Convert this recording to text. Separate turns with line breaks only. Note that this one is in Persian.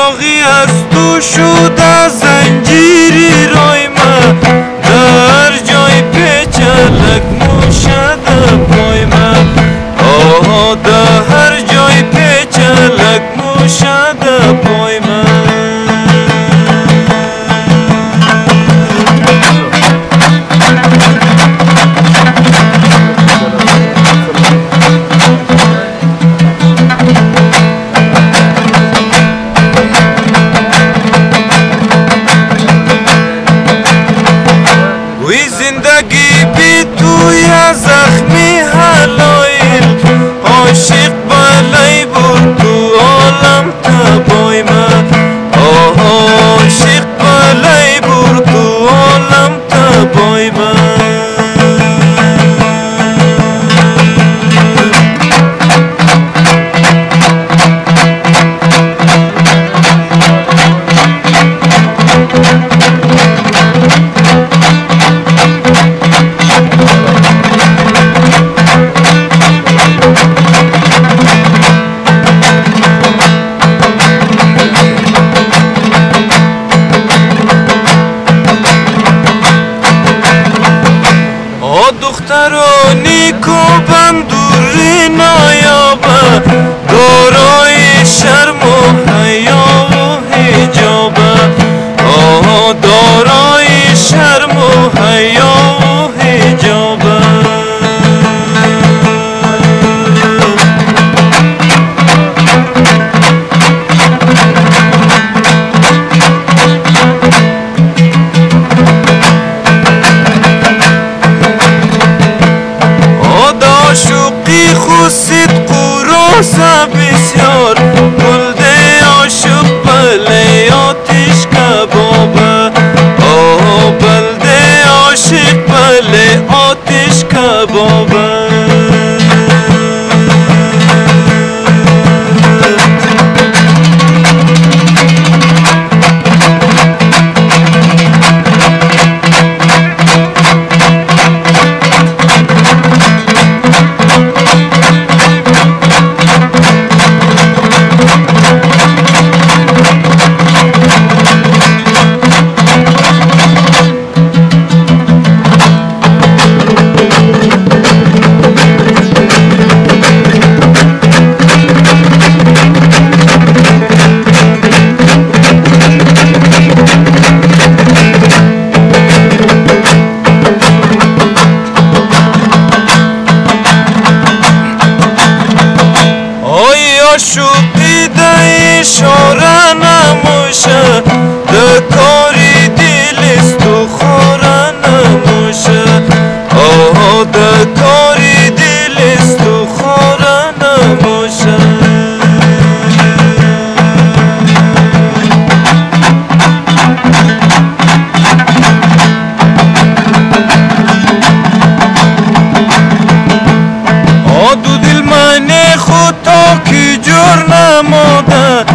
داغی از تو شده زنجیری رای من، در جای پیچلک موشده پای من. آه در هر جای پیچلک موشده پای من. زندگی بی توی زخمی حلایل، عاشق بلای بود تو عالم تبای من. عاشق بلای بود تو عالم تبای من. دخترانی کو بندوری نایابه، دارای شرم و حیا و حجابه. دارای شرم و حیا و حجابه. عاشقی خود صدق و راست بسیار، گلده عاشق بله آتش کبابه. بلده عاشق بله آتش کبابه. عاشقی ده اشاره نموشه، ده کاری دلست و خوره نموشه. ده کاری دلست و خوره نموشه. دو دل من خود تا کی جور نماده،